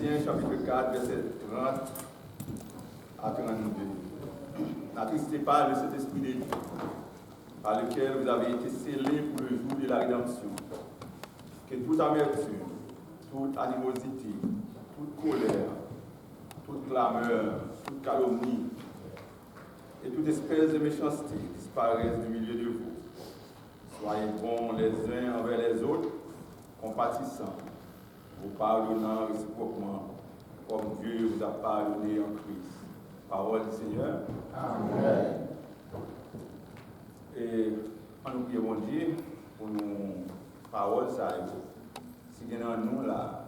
Éphésiens chapitre 4, verset 30 à 32. N'attristez pas le Saint-Esprit de Dieu, par lequel vous avez été scellés pour le jour de la rédemption. Que toute amertume, toute animosité, toute colère, toute clameur, toute calomnie et toute espèce de méchanceté disparaissent du milieu de vous. Soyez bons les uns envers les autres, compatissants, vous pardonnant réciproquement, comme Dieu vous a pardonné en Christ. Parole du Seigneur. Amen. Et on nous prie bon Dieu pour nos paroles, ça. Si il y en a nous là,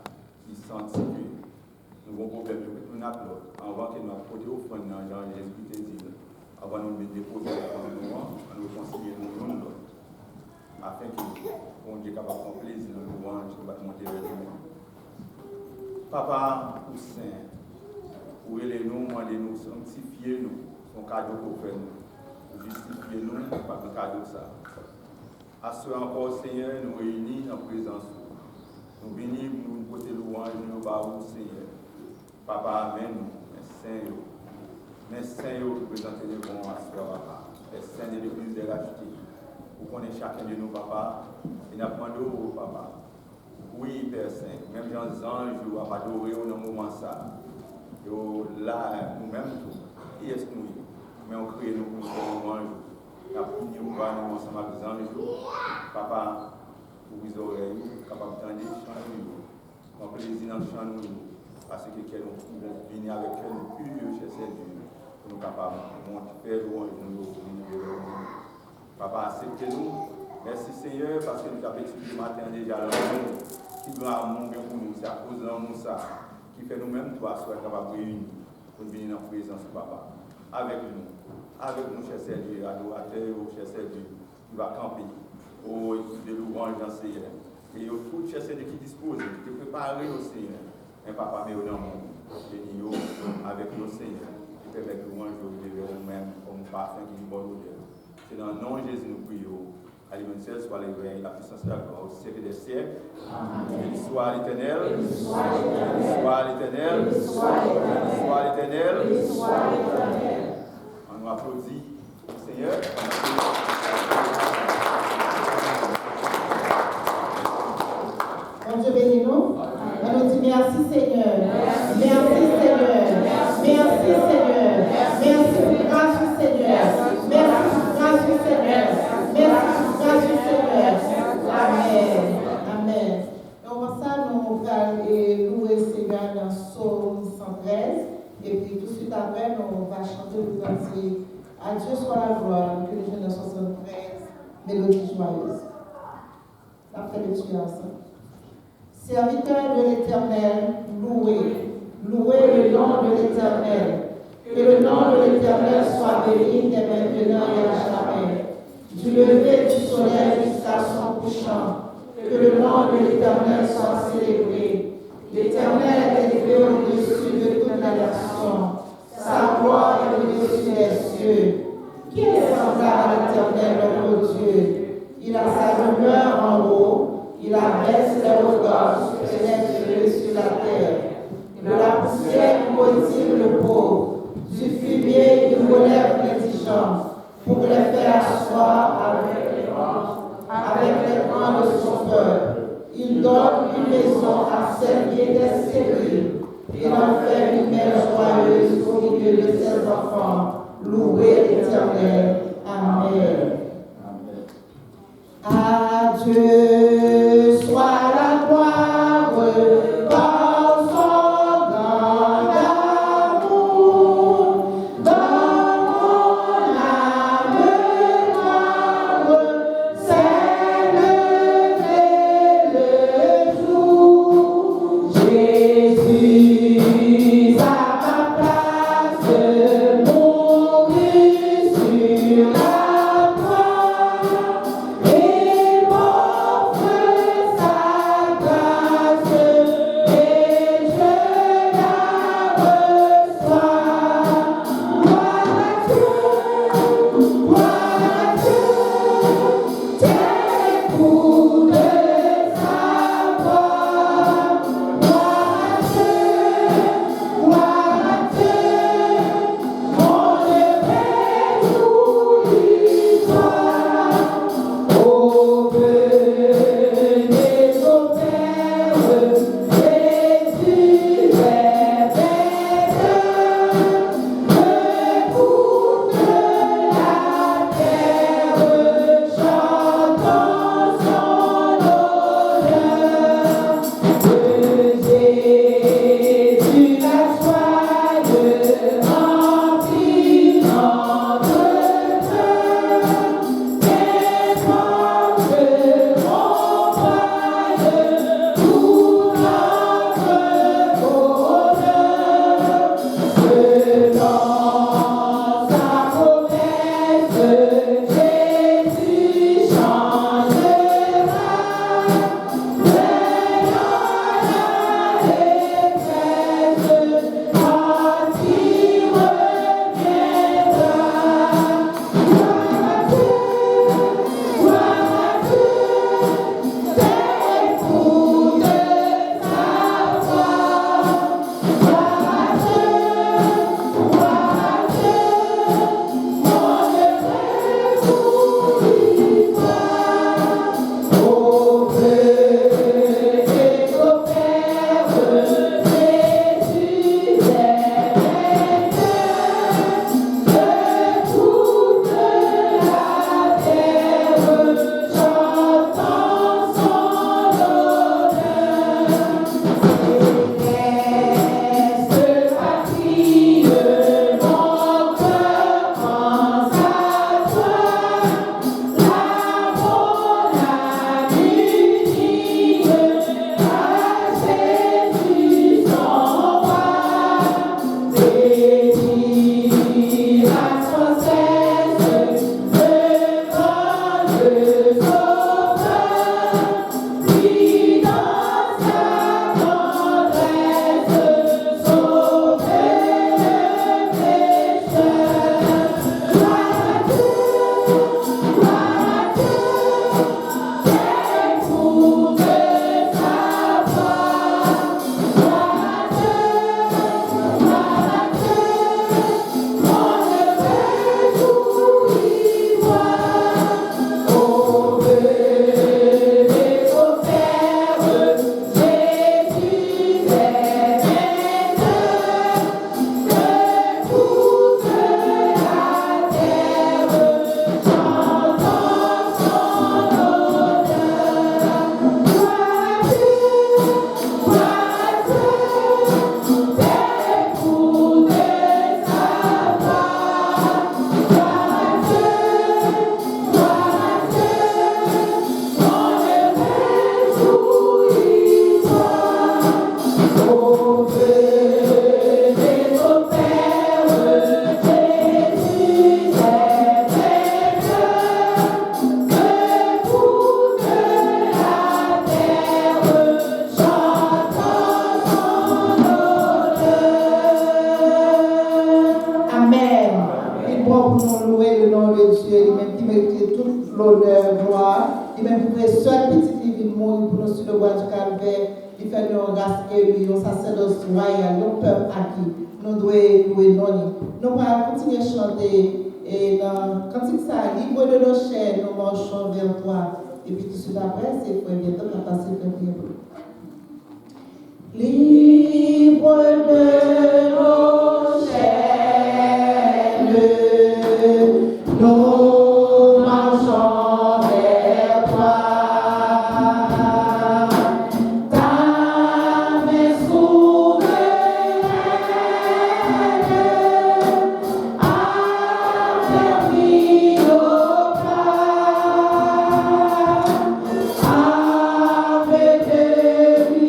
qui sentent que nous avons un problème, nous avons avant que nous apportions au fond dans Jean-Jésus dit, avant de nous déposer au nous, on nous concilier nous afin que bon Dieu capable de faire plaisir dans le louange qui va monter vers nous. Papa, pour Saint, pour aider-nous, demandez-nous, sanctifiez-nous, son cadeau pour faire nous. Justifiez-nous par le cadeau de ça. À ce encore, Seigneur, nous réunis en présence. Nous bénissons, nous porter louange, nous barrons, Seigneur. Papa, amen, mais Saint, vous présentez les bons à ce papa. Les saints de l'église de racheter. Vous connaissez chacun de nous, papa. Et nous demandons, papa. Oui, Père Saint, même dans les anges, vous avez adoré au moment ça. Et là, nous-mêmes, qui est-ce que nous mais on crée nous pour nous manger. La prière, nous allons ensemble avec les anges. Papa, pour les oreilles, capable d'entendre chanter. Mon plaisir dans le chant, parce que nous pouvons venir avec elle, plus chez Dieu, pour nous capables de faire louange, nous Papa, acceptez-nous. Merci Seigneur, parce que nous avons étudié le matin déjà l'amour, qui doit amour bien pour nous. C'est à cause de l'amour ça, qui fait nous-mêmes, toi, soyons capables de réunir, pour venir dans la présence de Papa. Avec nous, cher Seigneur, adorateur, cher Seigneur, qui va camper, au de louange dans Seigneur. Et tout, cher Seigneur, qui dispose, qui prépare au Seigneur. Un papa, mais au nom, bénis-nous avec nos Seigneur, qui permet que louange de nous-mêmes, comme parfum qui est bon odeur. C'est dans le nom de Jésus nous prions. Alléluia, soit l'éveil, la puissance de la gloire au siècle des siècles. Béni soit l'Éternel. Béni soit l'Éternel. Béni soit l'Éternel. On nous applaudit au Seigneur. Bon Dieu bénis-nous. On nous dit merci Seigneur. Merci Seigneur. Merci Seigneur. Merci grâce Seigneur. Merci grâce Seigneur. Merci grâce Seigneur. Amen. Amen. Donc ça, nous allons louer Seigneur dans Psaume 113. Et puis tout de suite après, on va chanter le cantique. À Dieu soit la gloire, que les jeunes de 73, mélodie joyeuse. La fait le tuer ensemble. Serviteur de l'Éternel, louez le nom de l'Éternel. Que le nom de l'Éternel soit béni dès maintenant et à jamais. Du lever du soleil jusqu'à son couchant. Que le nom de l'Éternel soit célébré. L'Éternel est élevé au-dessus de toute la nation. Sa gloire est au-dessus des cieux. Qui est semblable à l'Éternel, notre Dieu? Il a sa demeure en haut. Il abaisse les regards sur les cieux sur la terre. De la poussière il motive le pauvre. Du fumier il relève les indigents. Pour les faire asseoir avec les grands de son peuple. Il donne une maison à celle qui était stérile. Il en fait une mère joyeuse au milieu de ses enfants. Louez l'Éternel. Amen. À Dieu soit la gloire par son grand amour. Dans mon âme noire, c'est levé le jour. Jésus à ma place, mourut sur pour nous louer le nom de Dieu, lui-même qui mérite toute l'honneur, gloire. Lui-même qui pouvait seul petit divin mourir pour nous sur le bois du calvaire. Il fait nous grâce et lui, un sacerdoce royal, un peuple acquis. Nous devons louer non. Nous allons continuer à chanter. Et quand il s'agit, libre de nos chaînes, nous marchons vers toi. Et puis tout de suite après, c'est pour bientôt la passer de prier. Libre de nos chaînes, nous marchons vers toi. Ta main souveraine a permis nos pas avec des lumières.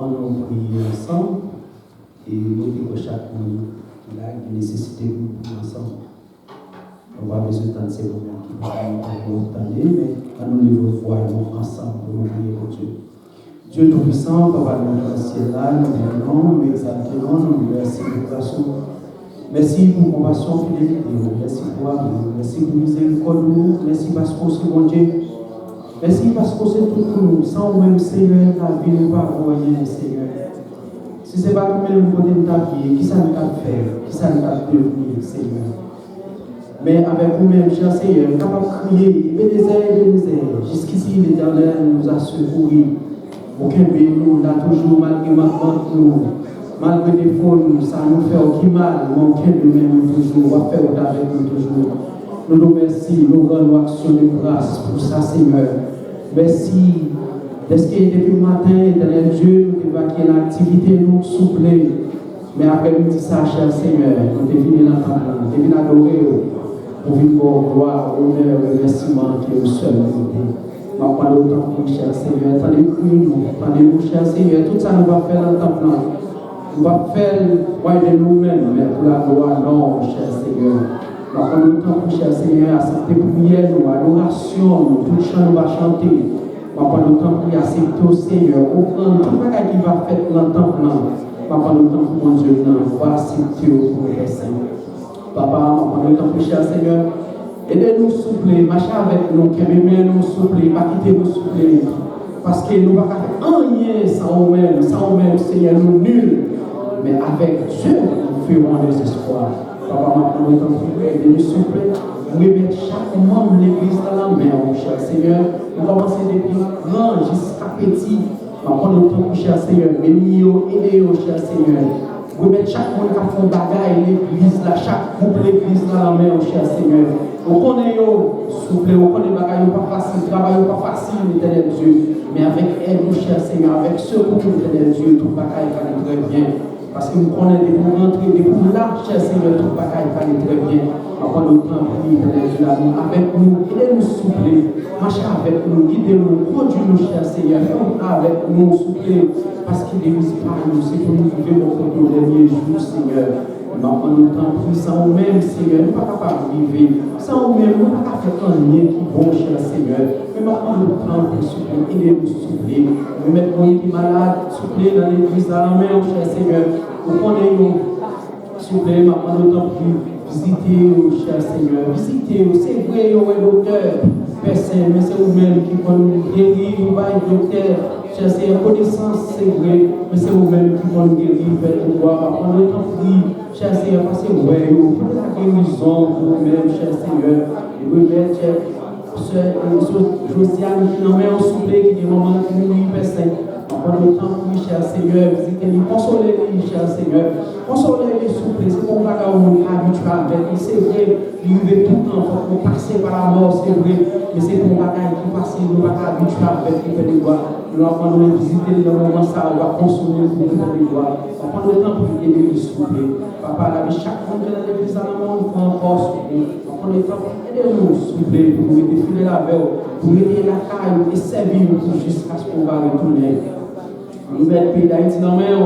On prie ensemble et nous disons chaque monde qui a une nécessité pour ensemble. On va besoin de ces moments qui vont nous entendre, mais à nous les voyons ensemble pour nous prier pour Dieu. Dieu Tout-Puissant, Papa notre ciel là, nous venons, nous exaltons, nous merci pour grâce. Merci pour compassion, fidélité, merci pour amour, merci pour miséricorde, merci parce que c'est bon Dieu. Merci parce que c'est tout pour nous. Sans même Seigneur, la vie n'est pas rien, Seigneur. Si ce n'est pas comme nous pouvons t'appuyer, qui ça nous a fait, qui ça nous a devenir, Seigneur. Mais avec nous-mêmes, cher Seigneur, capable de crier, Ebenezer, Ebenezer. Jusqu'ici, l'Éternel nous a secourus. Aucun nous a toujours, malgré nous, malgré les défauts, ça nous fait aucun mal, mais aucun de nous toujours, va faire avec nous toujours. Nous nous remercions, nous rendons action de grâce pour ça, Seigneur. Merci. Parce que depuis le matin, éternel Dieu, nous évacuons l'activité, nous souple. Mais après nous dit ça, cher Seigneur, nous devons venir dans le temple, nous devons adorer, pour vivre pour gloire, honneur, remerciement qui est au seul vérité. Nous allons parler autant pour cher Seigneur. Attendez-nous, cher Seigneur. Tout ça, nous allons faire dans le temple. Nous allons faire de nous-mêmes, mais pour la gloire, non, cher Seigneur. Nous allons prendre le temps pour cher Seigneur, à cette prière, nous, adoration, tout le chant, nous allons chanter. Nous allons prendre le temps pour accepter au Seigneur. Au grand, tout le qui va faire dans le temple. Nous allons prendre le temps pour mon Dieu, nous allons accepter au pour les saints. Papa, nous allons prendre le temps pour cher Seigneur. Aidez-nous souffler, marchez avec nous, nous souffler, pas quitter nous souffler. Parce que nous ne pouvons pas faire rien sans nous-mêmes, Seigneur, nous nuls. Mais avec Dieu, nous ferons des espoirs. Papa, nous allons aidez-nous souffler. Nous mettons chaque membre de l'église dans la main, mon cher Seigneur. Nous commençons depuis grand jusqu'à petit. Nous allons le temps, mon cher Seigneur. Bénis-nous, aidez-nous, cher Seigneur. Vous mettez chaque monde qui a fait bagaille l'église, chaque groupe l'église dans la main, mon cher Seigneur. On connaît, souple, on connaît bagaille pas facile, travail pas facile, éternel Dieu. Mais avec elle, mon cher Seigneur, avec ce groupe, éternel Dieu, tout bagaille va aller très bien. Parce que nous connaissons des pour rentrer, des pour là, cher Seigneur, tout bagaille va aller très bien. Après le temps, éternel Dieu, avec nous, aidez-nous souple, marchez avec nous, guidez-nous, conduisez-nous, cher Seigneur, faites avec nous, souple, parce qu'il est par nous, c'est pour nous vivre au dernier jour, Seigneur. Nous avons le temps pris sans nous-mêmes, Seigneur, nous ne sommes pas capables de vivre. Sans nous-mêmes, nous ne sommes pas capables de faire un lien qui est bon, cher Seigneur. Mais nous avons le temps pour souffler, aidez-nous souffler. Nous mettons les malades, souffler dans l'église, dans la main, cher Seigneur. Nous connaissons, souffler, nous avons le temps pour visiter, cher Seigneur. Visiter, c'est vrai, vous êtes docteur, Père Saint, mais c'est vous-même qui pouvez nous guérir, vous êtes docteur. Cher Seigneur, connaissance, c'est vrai, mais c'est vous-même qui pouvez nous guérir, faites pouvoir. Prendre le temps pour cher Seigneur, parce que ouais, vous faites la guérison pour vous-même, cher Seigneur. Et vous mettez, cher Josiane, qui n'en met en souple, qui dit maman, qui nous dit, Père Saint. Prendre le temps pour cher Seigneur, visitez-les, consolez-les, cher Seigneur. Consolez-les, souple, c'est pour ça qu'on est habitué avec. C'est vrai, il veut tout le temps, pour passer par la mort, c'est vrai, mais c'est pour bagaille qui passe, nous ne sommes pas habitués avec les fait des doigts. Nous allons prendre le visiter dans le moment, ça va consoler pour nous faire des doigts. On va prendre le temps pour aider les souple. Papa, avec chaque monde de l'église à la main, on prend encore souple. On va prendre le temps pour aider nous souple, pour nous aider filer la veille, pour aider la caille, et servir jusqu'à ce qu'on va retourner. Nous mettons le pays d'Haïti dans la main,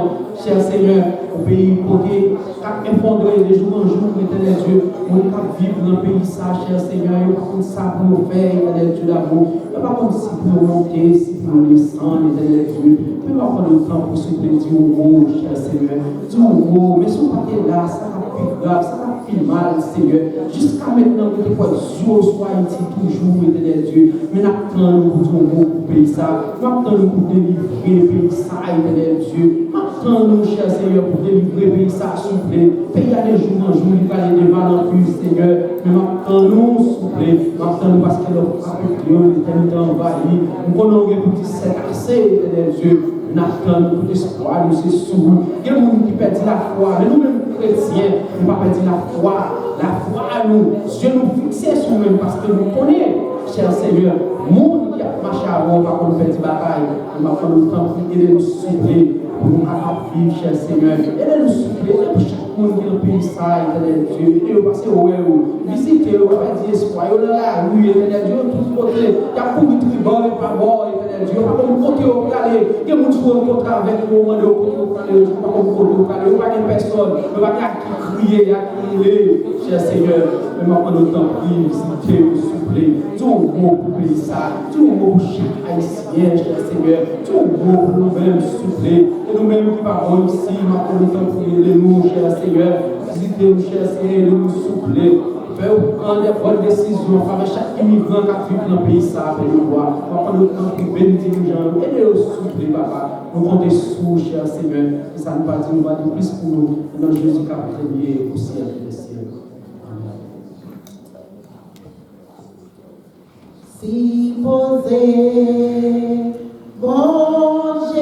cher Seigneur, au pays côté, cap effondré de jour en jour, éternel Dieu, on est capable de vivre dans le pays, ça, cher Seigneur, il n'y a pas comme ça pour nous faire, éternel Dieu d'amour, il n'y a pas comme si pour nous monter, si pour nous descendre, éternel Dieu, mais on va prendre le temps pour se dire au mot, cher Seigneur, dis au mot, mais si on pas là, ça va plus grave, ça va plus mal, Seigneur, jusqu'à maintenant, que des fois, Dieu soit ici toujours, éternel Dieu, mais nous attendons pour dire au mot pour payer ça, nous attendons pour délivrer le pays, ça, éternel Dieu, attendons, cher Seigneur, pour délivrer le pays, ça, s'il vous plaît, pays à des jours en jour, il va aller devant l'empire, Seigneur, mais attendons, s'il vous plaît, attendons parce que notre frappe, l'éternité envahie, nous connaissons que pour c'est assez, éternel Dieu, nous attendons pour l'espoir, nous c'est sourd, il y a des gens qui perdent la foi, mais nous-mêmes, chrétiens, nous ne pas perdre la foi à nous, Dieu nous fixe sur nous parce que nous connaissons, cher Seigneur, monde qui a marché avant, pas qu'on fait des batailles, nous va prendre le temps pour aider nous souffler, pour nous vivre, cher Seigneur, aidez nous souffler, pour chaque monde qui est dans le pays, ça, éternel Dieu, et vous passez au visitez, vous avez dit espoir, vous avez la rue, éternel Dieu, tous côtés, il y a beaucoup de tribunaux, pas bon, éternel Dieu, pas comme côté au aller, il y a beaucoup de rencontres avec nous, au moment de aller, pas comme côté au aller, pas de personne, ne pas qui crier, à crier, cher Seigneur, mais maintenant le temps pour visiter, vous souffler, tout le mot pour payer ça, tout le mot pour chaque haïtien, cher Seigneur, tout le mot pour nous-mêmes souffler, et nous-mêmes qui parlons ici, maintenant le temps pour aider nous, cher Seigneur, visitez-nous, cher Seigneur, nous souffler. Faites prendre des bonnes décisions avec chaque immigrant qui vit dans le pays, ça, pour nous voir. On va prendre le temps pour bénir les gens, aider au souffle, papa. Nous comptons sous, cher Seigneur. Et ça nous va dire, nous va dire plus pour nous. Dans Jésus qui a premier au ciel et des cieux. Si posé, bon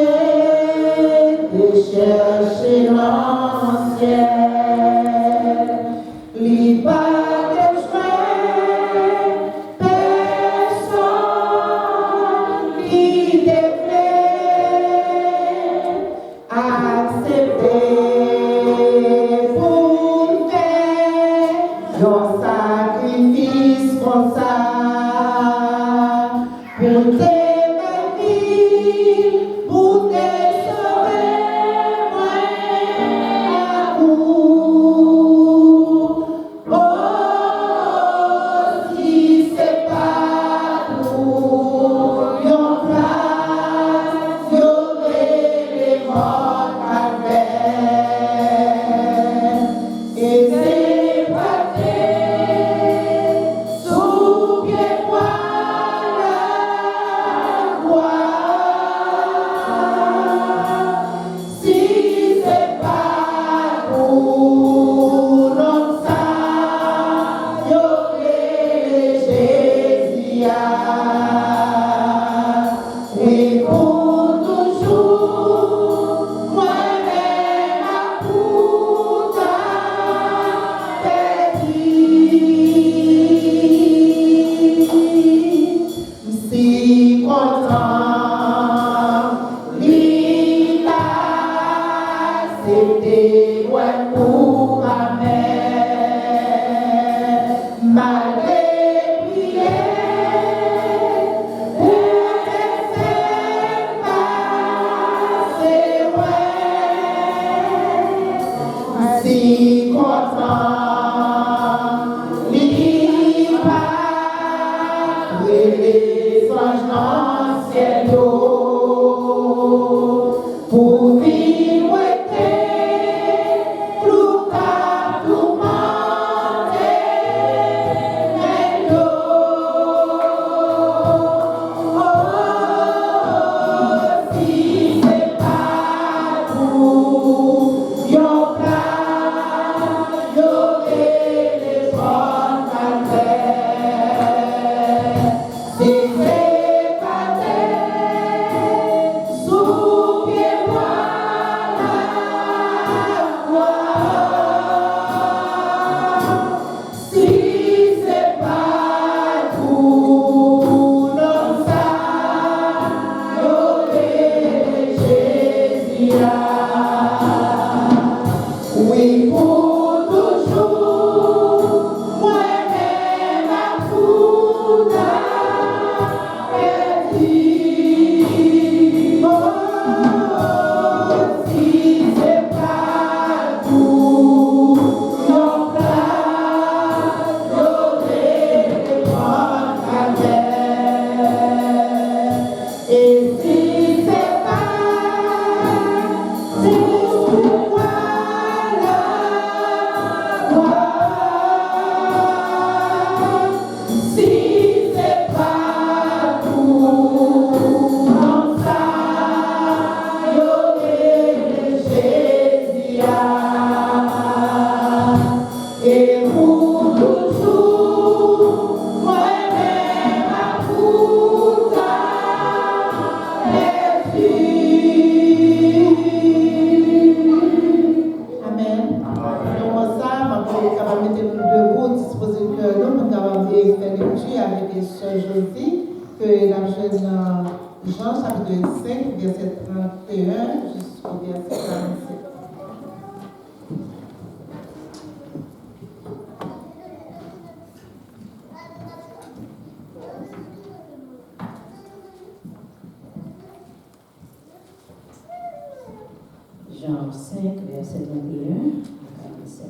Jean 5, verset 21 à 47.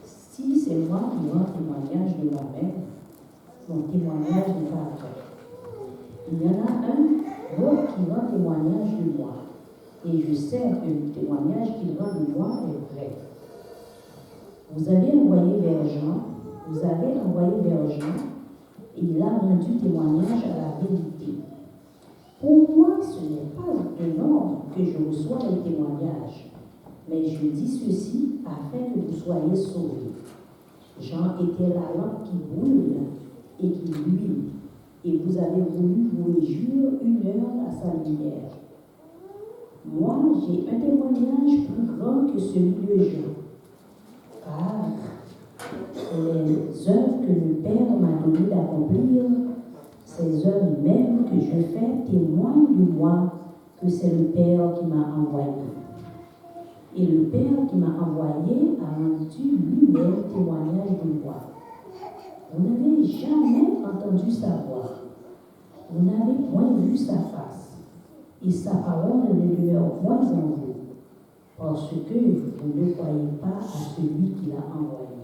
Si c'est moi qui rends témoignage de moi-même, mon témoignage n'est pas vrai. Il y en a un autre qui rend témoignage de moi, et je sais que le témoignage qu'il rend de moi est vrai. Vous avez envoyé vers Jean, et il a rendu témoignage à la vérité. Pour moi, ce n'est pas un ordre que je reçois les témoignages, mais je dis ceci afin que vous soyez sauvés. Jean était la lampe qui brûle et qui luit, et vous avez voulu vous réjouir une heure à sa lumière. Moi, j'ai un témoignage plus grand que celui de Jean, car les œuvres que le Père m'a donné d'accomplir, ces œuvres mêmes que je fais témoignent de moi que c'est le Père qui m'a envoyé. Et le Père qui m'a envoyé a rendu lui-même témoignage de moi. Vous n'avez jamais entendu sa voix. Vous n'avez point vu sa face, et sa parole ne demeure point en vous, parce que vous ne croyez pas à celui qui l'a envoyé.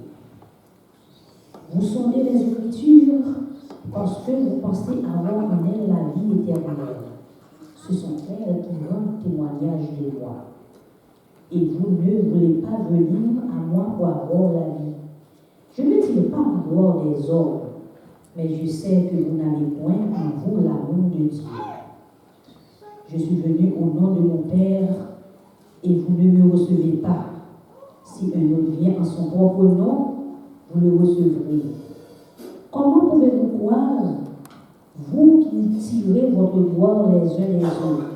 Vous sondez les Écritures parce que vous pensez avoir en elles la vie éternelle. Ce sont elles qui rendent témoignage de moi. Et vous ne voulez pas venir à moi pour avoir la vie. Je ne tire pas ma gloire des hommes, mais je sais que vous n'avez point en vous l'amour de Dieu. Je suis venu au nom de mon Père, et vous ne me recevez pas. Si un autre vient en son propre nom, vous le recevrez. Comment pouvez-vous croire, vous qui tirez votre gloire les uns des autres,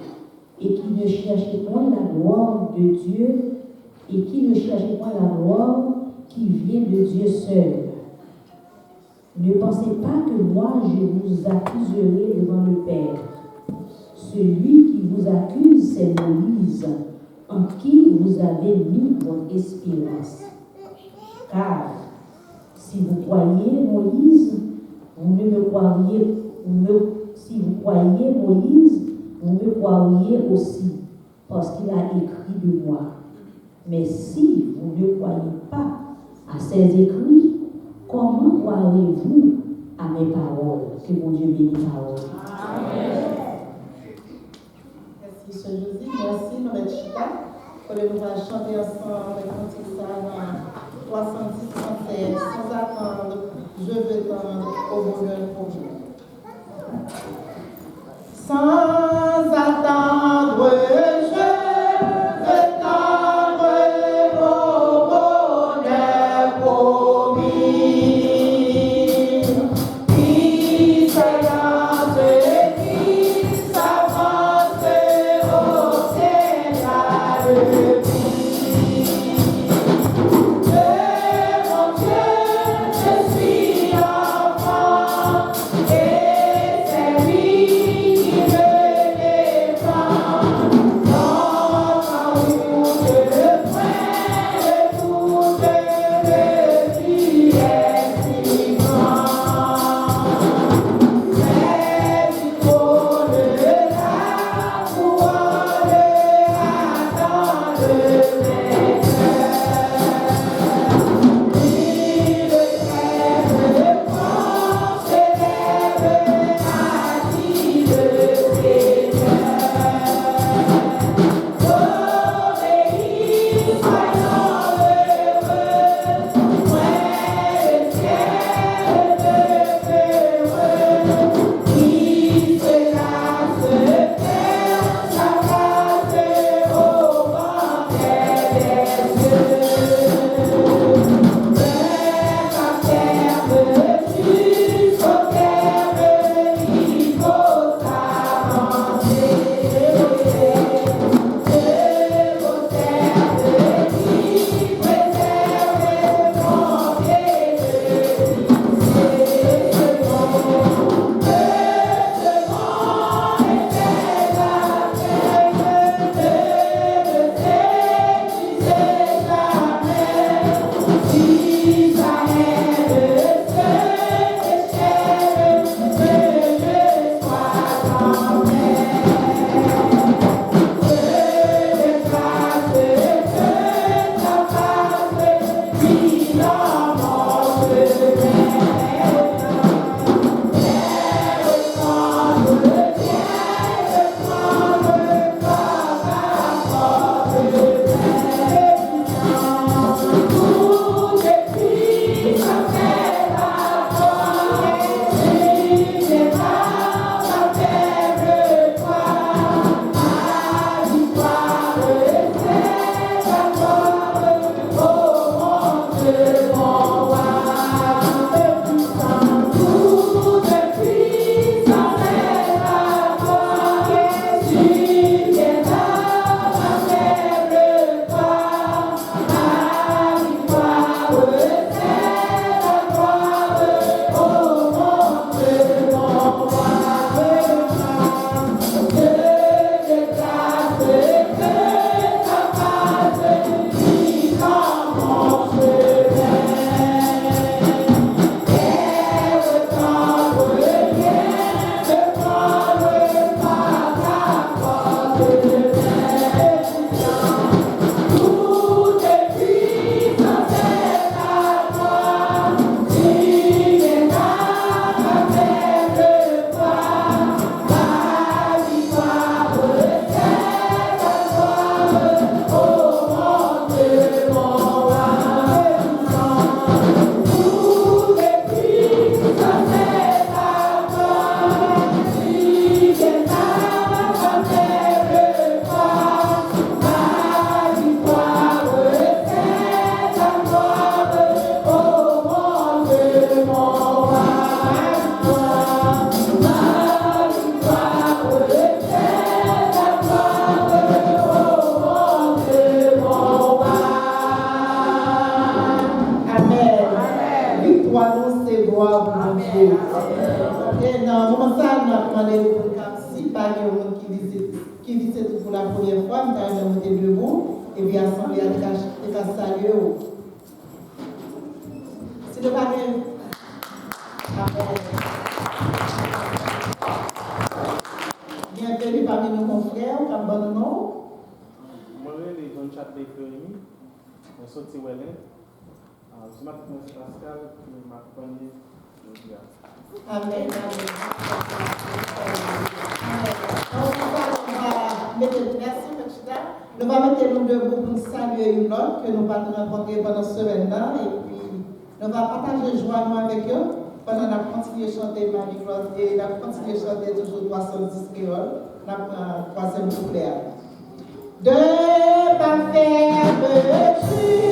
et qui ne cherchez point la gloire de Dieu, et qui ne cherchez point la gloire qui vient de Dieu seul? Ne pensez pas que moi je vous accuserai devant le Père. Celui qui vous accuse, c'est Moïse, en qui vous avez mis votre espérance. Car si vous croyez Moïse, vous me croiriez aussi, parce qu'il a écrit de moi. Mais si vous ne croyez pas à ses écrits, comment croirez-vous à mes paroles? Que mon Dieu bénisse mes paroles. Amen. Merci, M. Josie. Merci, Mme Chita. Pour le nous allons chanter ensemble le cantique dans 70-37. Sans attendre, je veux tendre au bonheur pour vous. Sans attendre, je veux tendre au bonheur promis. Qui s'élance et qui s'avance au Seigneur de vie. De mon Dieu, je suis enfant, et c'est lui qui me demandé pour le cap si pas de monde qui visite pour la première fois, nous allons monter debout et puis assembler à saluer. C'est le bagage. Bienvenue parmi nos confrères, comme bon nom. Moi, je suis Jean-Chapelle Fleury, je suis sorti Wellen. Je suis Pascal, qui m'accompagne aujourd'hui. Amen. Merci, Machida. Nous allons mettre nous debout pour saluer une autre que nous allons rencontrer pendant ce semaine-là. Et puis, nous allons partager joie avec eux pendant la continuer à chanter Marie-Claude et la continuer à chanter toujours 310 créoles, la troisième couplet. De parfaire Jésus,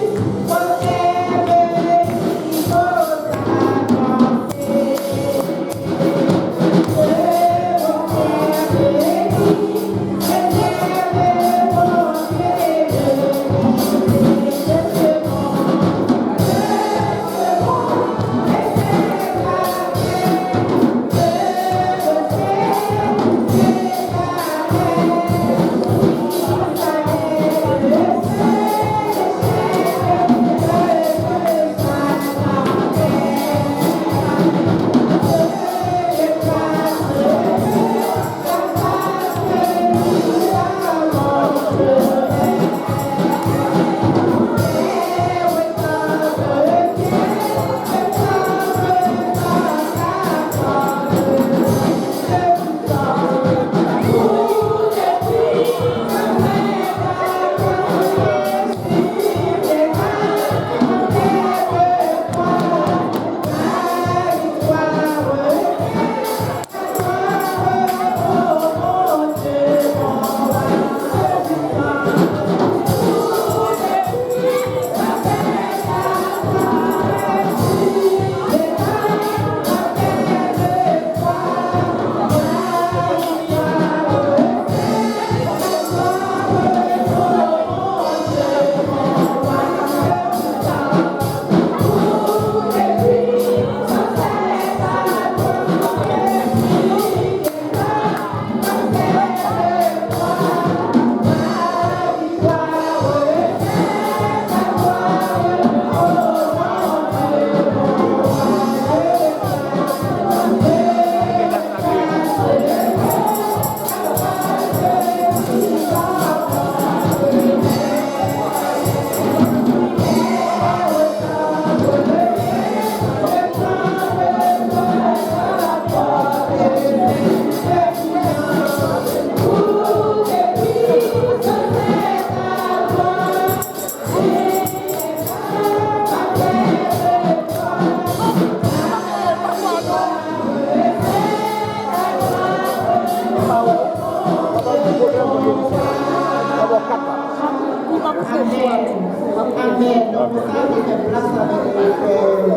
Amen. Donc, ça, c'est une place avec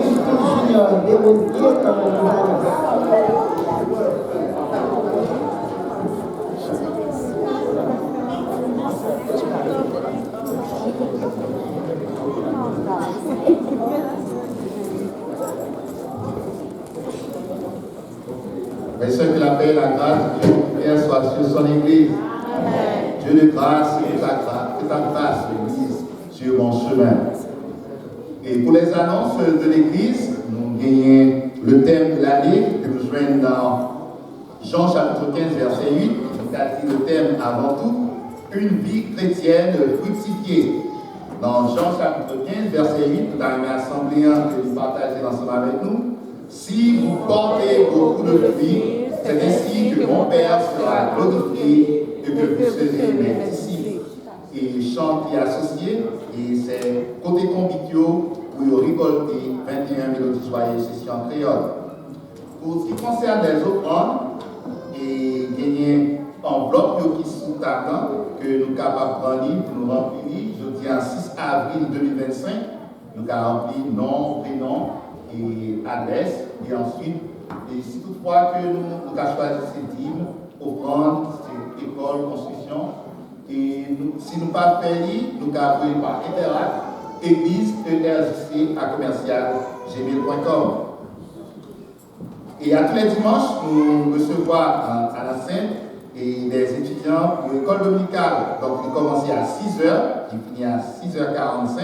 Victor Junior, démoniaque comme on Mais ce qu'il appelle la grâce de Dieu soit sur son Église. Dieu de grâce et ta grâce, l'Église, sur mon chemin. Et pour les annonces de l'Église, nous gagnons le thème de l'année que nous joignons dans Jean chapitre 15, verset 8, qui a dit le thème avant tout, une vie chrétienne fructifiée. Dans Jean chapitre 15, verset 8, nous avons une assemblée que nous partageons ensemble avec nous. Si vous portez beaucoup de fruits, c'est ainsi que mon Père sera glorifié et que vous serez mes disciples. Et chant qui est associé, et c'est côté convictio pour récolter 21 mélodies joyeuses ici en créole. Pour ce qui concerne les offrandes, et gagner enveloppe qui sont tardant, que nous sommes capables de prendre pour nous remplir, je dis en 6 avril 2025, nous avons rempli nom, prénom et adresse, et ensuite, et si toutefois que nous avons choisi ces dîmes, offrandes, école, construction, et si nous ne pas fait, nous avons par Interact, église ERJC à commercial gmail.com. Et à tous les dimanches, nous recevons à la Sainte et des étudiants pour l'école dominicale. Donc, il commence à 6h, il finit à 6h45.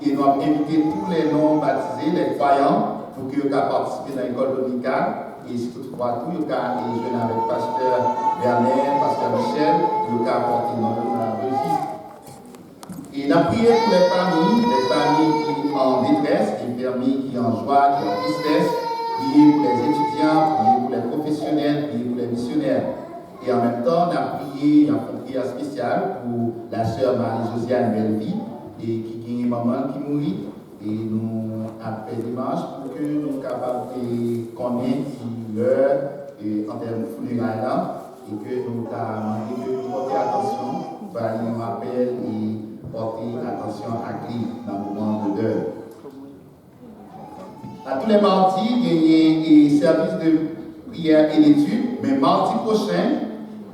Et nous avons invité tous les non-baptisés, les croyants, pour qu'ils puissent participer dans l'école dominicale. Et si toutefois, tout le cas, et je avec pasteur Bernard, pasteur Michel, pour le cas apporter dans le registre. Et nous avons prié pour les familles qui sont en détresse, les familles qui sont en joie, qui sont en tristesse, prier pour les étudiants, prier pour les professionnels, prier pour les missionnaires. Et en même temps, on a prié, on a fait une prière spéciale pour la sœur Marie-Josiane Belleville, et qui a une maman qui mourit. Et nous avons fait des démarches pour que nous soyons capables de connaître l'heure en termes de funérailles et que nous avons porté attention, par un appel et porter attention à qui dans le moment de deuil. À tous les mardis, il y a un service de prière et d'études, mais mardi prochain,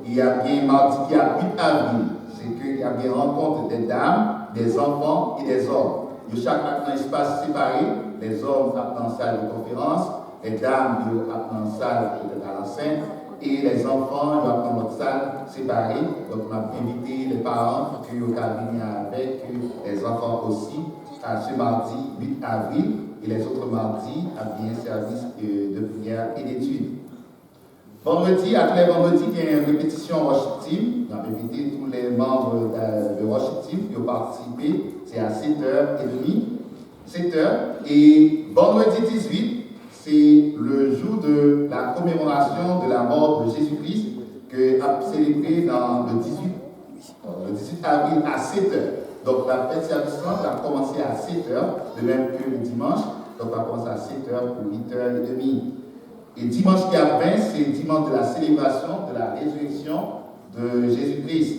il y a bien mardi qui a 8 avril. C'est qu'il y a bien rencontre des dames, des enfants et des hommes. Il y a chaque dans un espace séparé. Les hommes sont dans la salle de conférence, les dames sont dans la salle de l'enceinte, et les enfants sont dans notre salle séparée. Donc, on a invité les parents pour qu'ils viennent avec les enfants aussi à ce mardi 8 avril. Et les autres mardis, à bien service de prière et d'études. Vendredi, à tous les vendredis, il y a une répétition worship team. On a invité tous les membres de worship team qui ont participé. C'est à 7h30. 7h. Et vendredi 18, c'est le jour de la commémoration de la mort de Jésus-Christ que a célébré dans le 18 avril à 7h. Donc la fête service a commencé à 7h, de même que le dimanche. Donc on a commencé à 7h pour 8h30. Et dimanche qui a 20, c'est dimanche de la célébration de la résurrection de Jésus-Christ.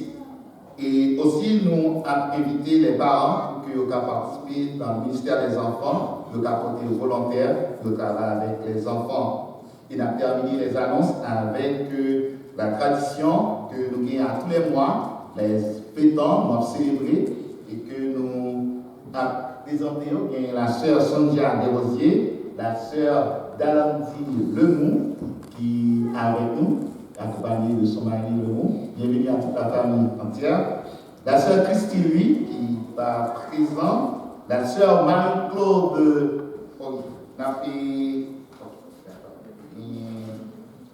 Et aussi, nous avons invité les parents pour qu'ils puissent participer dans le ministère des enfants, le côté volontaire, le travail avec les enfants. Et nous avons terminé les annonces avec la tradition que nous avons à tous les mois, les fêtants, nous avons célébré et que nous avons présenté la sœur Sonja Desrosiers, la sœur Dalandi Lemou, qui est avec nous, accompagnée de son mari Lemou. Bienvenue à toute la famille entière. La sœur Christine, lui, qui est présente. La sœur Marie-Claude,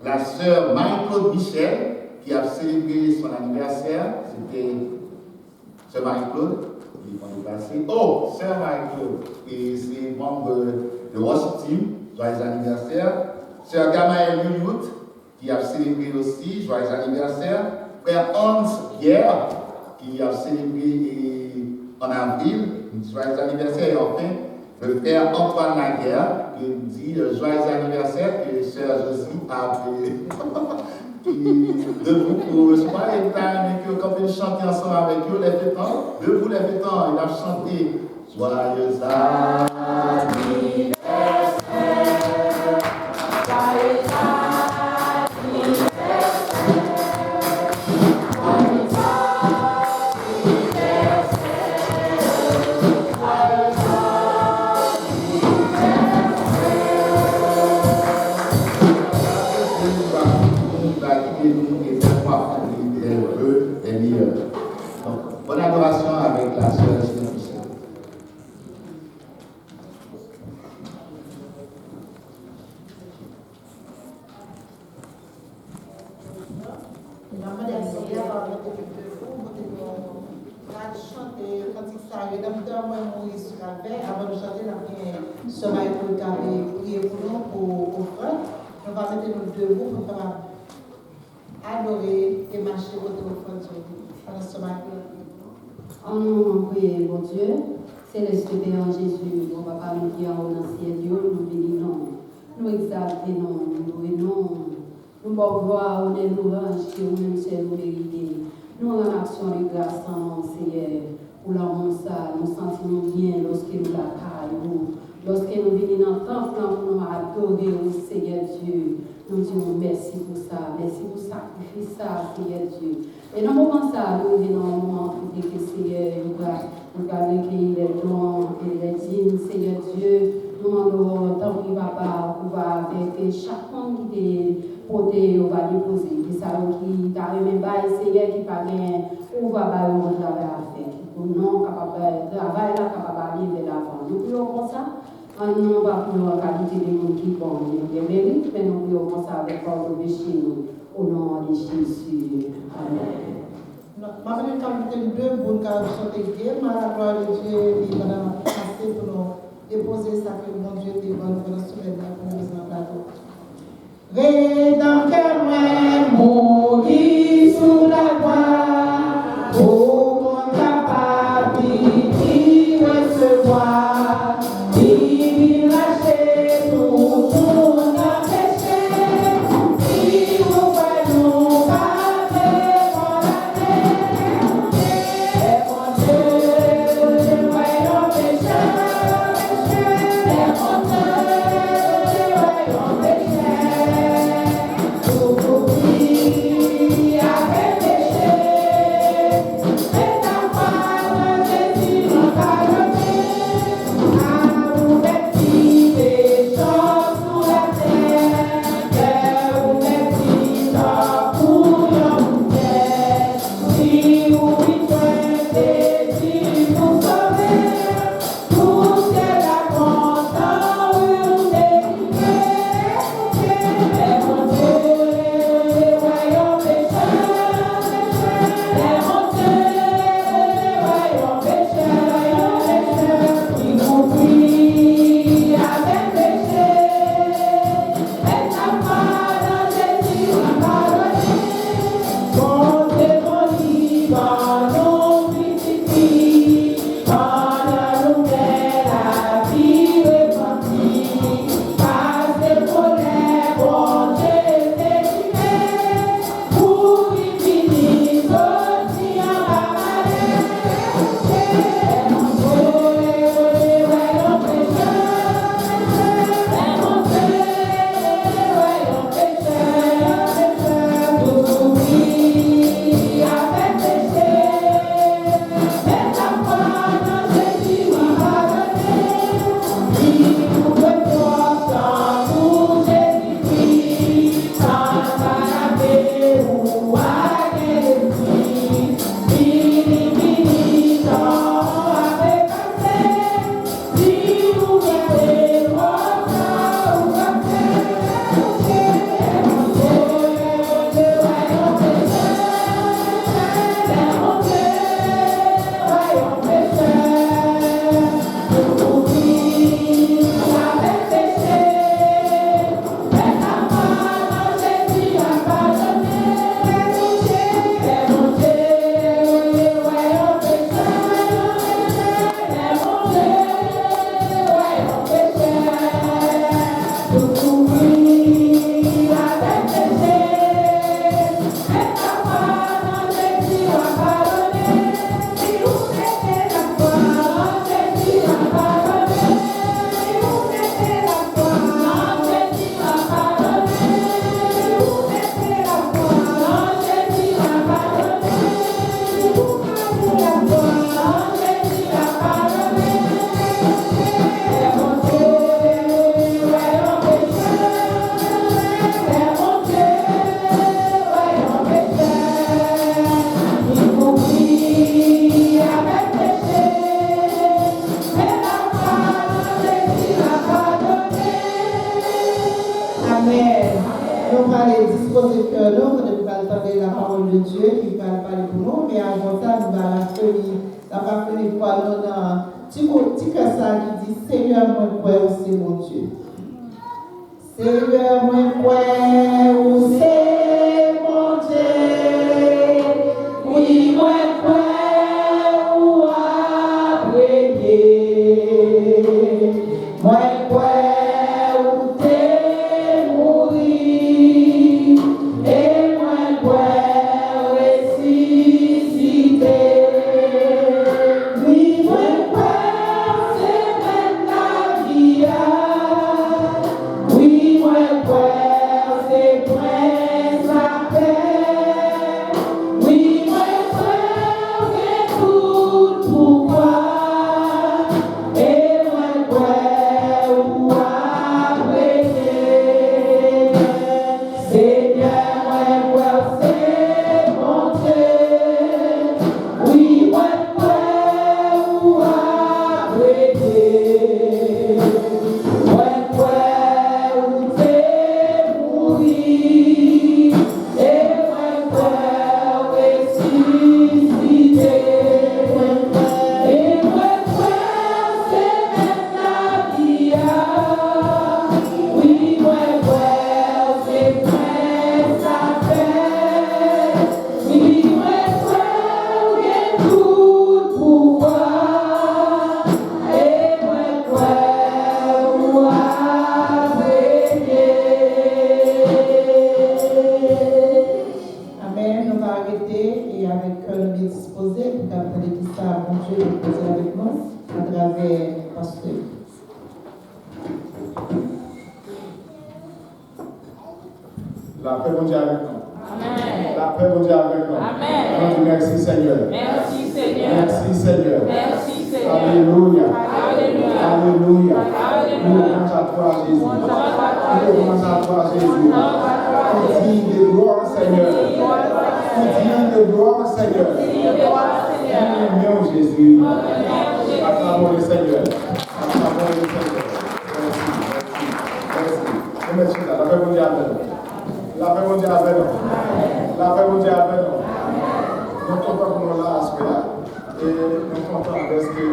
la sœur Marie-Claude Michel, qui a célébré son anniversaire. C'était sœur Marie-Claude. Oh, sœur Marie-Claude, et c'est membre de worship team, joyeux anniversaire. Sœur Gamaël Younout, qui a célébré aussi, joyeux anniversaire. Frère Hans Pierre, qui a célébré en avril, joyeux anniversaire. Et enfin, le frère Antoine Laguerre, qui dit joyeux anniversaire, que sœur Josie a fait. Debout pour recevoir les temps, que quand on chante ensemble avec eux, les fêtants, debout les fêtants, il a chanté joyeux anniversaire, joyeux bonne adoration avec la sœur Michel. Avant de chanter, ce Michael qui avait prié pour nous, pour frère. On va mettre nos debout pour pouvoir adorer et marcher autour de Dieu. Pendant ce Michael. En nous, prier, mon Dieu, céleste Père Jésus, mon Papa, nous qui en ancien Dieu, nous bénissons, nous exaltons, nous louons, nous portons gloire, on est louange, qui nous seul nous mériter. Nous en action de grâce en Seigneur, pour l'amour ça, nous sentons bien lorsque nous la caillons, lorsque nous venons dans le temple, nous adorer au Seigneur Dieu. Nous disons merci pour ça, merci pour le sacrifice, Seigneur Dieu. Et dans le moment ça, nous venons dans le moment pour dire que Seigneur, nous allons recueillir les dons et les dîmes, Seigneur Dieu. Nous demandons, tant que papa, on va avec chaque monde qui est porté, on va déposer. Et ça, qui t'a remis bail, Seigneur, qui pas gagné, on va bailler un travail à faire. Pour nous, capable de travailler là, capable d'aller vers l'avant. Nous prions comme ça. Nous ne pas pour la qualité des gens qui vont des mérites, mais nous prions comme ça avec pardon de chez nous. Au nom de Jésus. Amen. Ma venue quand vous deux bonnes car vous chantez bien, ma gloire de Dieu, et madame, assez pour nous déposer ça que mon Dieu devant nous pour nous soumettre pour nous mettre en plateau. Rédempteur, moi, mourir sous la croix, pour mon capable d'y recevoir, d'y lâcher tout son péché, d'y ouvrir nos papiers pour la terre. Et mon Dieu, je voyons péché, et mon Dieu, je voyons péché. Seigneur, moi, où c'est mon Dieu? Oui, moi, où après moi, où t'es mouru, et moi, ressuscité. Oui, moi, c'est même la vie. Oui, moi, c'est prince. nous arrêter et avec cœur bien disposé pour qu'après tout ça, mon Dieu, nous poser avec nous à travers Pasteur. La paix de Dieu avec nous. Amen. La paix de Dieu avec nous. Amen. Merci Seigneur. Merci Seigneur. Merci Seigneur. Merci Seigneur. Alléluia. Alléluia. Alléluia. Alléluia. Nous commençons à toi Jésus. Nous commençons à toi Jésus. On dit de gloire Seigneur. On dit de gloire Seigneur. Nous aimons Jésus. Acclamons le Seigneur. Acclamons le Seigneur. Merci. Merci. La paix de Dieu avec nous. La paix de Dieu avec nous. La paix de Dieu avec nous. Nous sommes comme là à ce moment-là. Et nous sommes contents parce que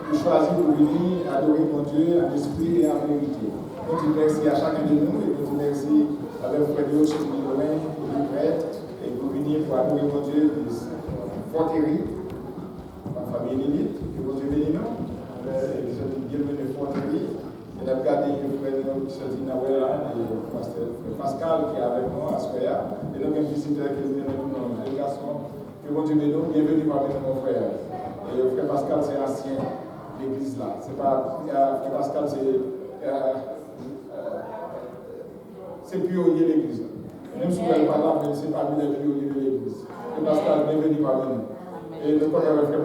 nous choisissons de venir adorer mon Dieu en esprit et en vérité. Nous disons merci à chacun de nous et nous disons merci à notre frère Dieu, chez Guillaume, pour nous prêter et pour venir pour adorer mon Dieu de Forterie, ma famille Lilith, que mon Dieu bénisse nous. Je dis bienvenue de Forterie. Et nous avons gardé le frère Chelsea Nawela et le pasteur Pascal qui est avec nous à Soya. Et nous avons un visiteur qui est venu avec nous dans la délégation. Que bon Dieu bénisse, bienvenue parmi nous, mon frère. Et le frère Pascal, c'est ancien de l'église là. C'est pas, frère Pascal, c'est pionnier de l'église. Même si vous n'avez pas là, c'est parmi les pionniers de l'église. Frère Pascal, bienvenue parmi nous. Et le frère